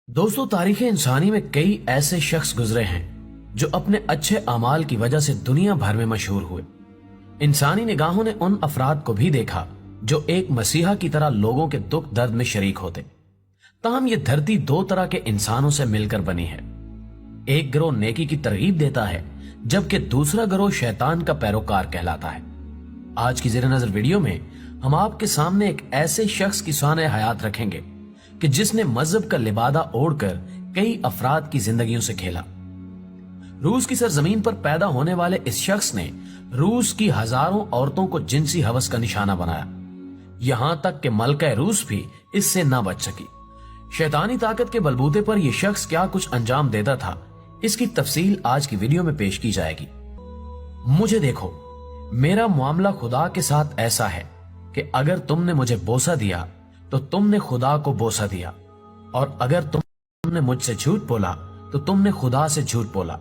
दोस्तों, तारीख इंसानी में कई ऐसे शख्स गुजरे हैं जो अपने अच्छे अमाल की वजह से दुनिया भर में मशहूर हुए। इंसानी निगाहों ने उन अफराद को भी देखा जो एक मसीहा की तरह लोगों के दुख दर्द में शरीक होते। ताहम ये धरती दो तरह के इंसानों से मिलकर बनी है। एक गिरोह नेकी की तरगीब देता है, जबकि दूसरा गिरोह शैतान का पैरोकार कहलाता है। आज की ज़ेरे नजर वीडियो में हम आपके सामने एक ऐसे शख्स की शान हयात रखेंगे कि जिसने मजहब का लिबादा ओढ़कर कई अफराद की जिंदगियों से खेला। रूस की सरजमीन पर पैदा होने वाले इस शख्स ने रूस की हजारों औरतों को जिनसी हवस का निशाना बनाया। यहां तक कि मलका रूस भी इससे ना बच सकी। शैतानी ताकत के बलबूते पर यह शख्स क्या कुछ अंजाम देता था, इसकी तफसील आज की वीडियो में पेश की जाएगी। मुझे देखो, मेरा मामला खुदा के साथ ऐसा है कि अगर तुमने मुझे बोसा दिया तो तुमने खुदा को बोसा दिया, और अगर तुमने मुझसे झूठ बोला तो तुमने खुदा से झूठ बोला।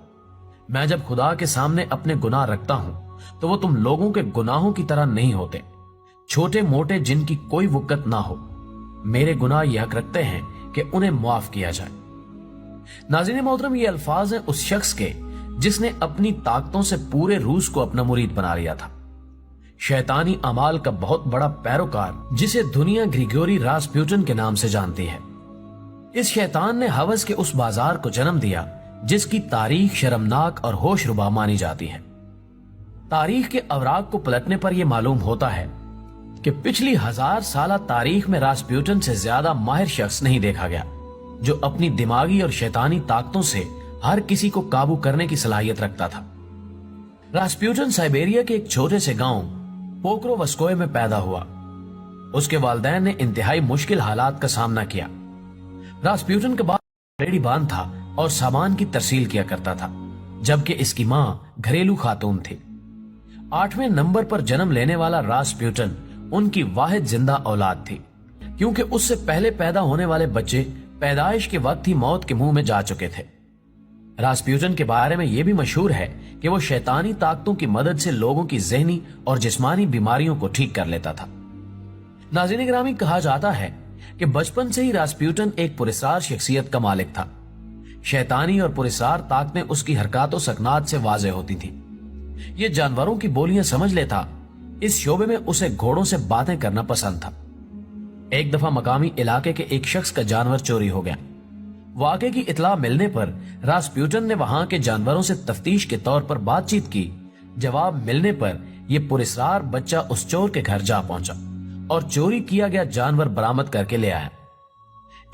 मैं जब खुदा के सामने अपने गुनाह रखता हूं तो वो तुम लोगों के गुनाहों की तरह नहीं होते, छोटे मोटे जिनकी कोई वक़्त ना हो। मेरे गुनाह यह हक रखते हैं कि उन्हें माफ किया जाए। नाज़रीन मोहतरम, ये अल्फाज हैं उस शख्स के जिसने अपनी ताकतों से पूरे रूस को अपना मुरीद बना लिया था। शैतानी अमाल का बहुत बड़ा पैरोकार, जिसे दुनिया ग्रिगोरी रास्पुटिन के नाम से जानती है। इस शैतान ने हवस के उस बाजार को जन्म दिया जिसकी तारीख शर्मनाक और होशरुबा मानी जाती है। तारीख के अवराक को पलटने पर यह मालूम होता है कि पिछली 1000 साल तारीख में रास्पुटिन से ज्यादा माहिर शख्स नहीं देखा गया, जो अपनी दिमागी और शैतानी ताकतों से हर किसी को काबू करने की सलाहियत रखता था। रास्पुटिन साइबेरिया के एक छोटे से गांव पोक्रोवस्कोय में पैदा हुआ। उसके वालिदैन ने इंतहाई मुश्किल हालात का सामना किया। रास्पुटिन के बाप रेडी बांध था और सामान की तरसील किया करता था, जबकि इसकी मां घरेलू खातून थी। 8वें नंबर पर जन्म लेने वाला रास्पुटिन उनकी वाहिद जिंदा औलाद थी, क्योंकि उससे पहले पैदा होने वाले बच्चे पैदाइश के वक्त ही मौत के मुंह में जा चुके थे। रास्पुटिन के बारे में यह भी मशहूर है कि वो शैतानी ताकतों की मदद से लोगों की ज़हनी और जिस्मानी बीमारियों को ठीक कर लेता था। नाज़रीन गिरामी, कहा जाता है कि बचपन से ही रास्पुटिन एक पुरस्कार शख्सियत का मालिक था। शैतानी और पुरस्कार ताकतें उसकी हरकत सकनात से वाज़े होती थी। ये जानवरों की बोलियां समझ लेता। इस शोबे में उसे घोड़ों से बातें करना पसंद था। एक दफा मकामी इलाके के एक शख्स का जानवर चोरी हो गया। वाक़े की इतला मिलने पर रास्पुटिन ने वहां के जानवरों से तफ्तीश के तौर पर बातचीत की। जवाब मिलने पर यह पुरस्कार बच्चा उस चोर के घर जा पहुंचा और चोरी किया गया जानवर बरामद करके ले आया।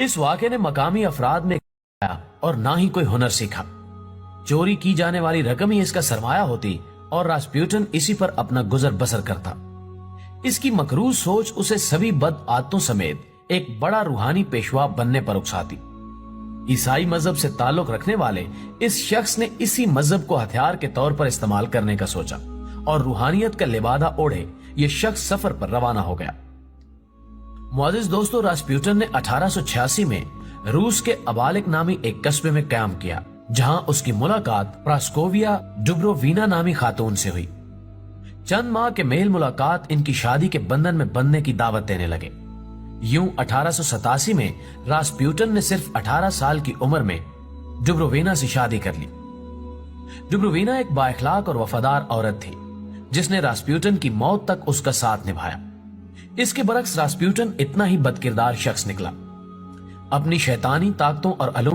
इस वाक़े ने मकामी अफराद में और ना ही कोई हुनर सीखा। चोरी की जाने वाली रकम ही इसका सरमाया होती और रास्पुटिन इसी पर अपना गुजर बसर करता। इसकी मकरूज सोच उसे सभी बद आदतों समेत एक बड़ा रूहानी पेशवा बनने पर उकसाती। ईसाई मजहब से ताल्लुक रखने वाले इस शख्स ने इसी मजहब को हथियार के तौर पर इस्तेमाल करने का सोचा और रूहानियत का लिबादा ओढ़े ये शख्स सफर पर रवाना हो गया। मुअज़्ज़िज़ दोस्तों, रास्पुटिन ने 1886 में रूस के अबालिक नामी एक कस्बे में क़याम किया, जहां उसकी मुलाकात प्रास्कोविया डुब्रोविना नामी खातून से हुई। चंद माह के मेल मुलाकात इनकी शादी के बंधन में बंधने की दावत देने लगे। यूं 1887 में रास्पुटिन ने सिर्फ 18 साल की उम्र में डुब्रोविना से शादी कर ली। डुब्रोविना एक बाइखलाक और वफादार औरत थी, जिसने रास्पुटिन की मौत तक उसका साथ निभाया। इसके बरक्स रास्पुटिन इतना ही बदकिरदार शख्स निकला। अपनी शैतानी ताकतों और अलूम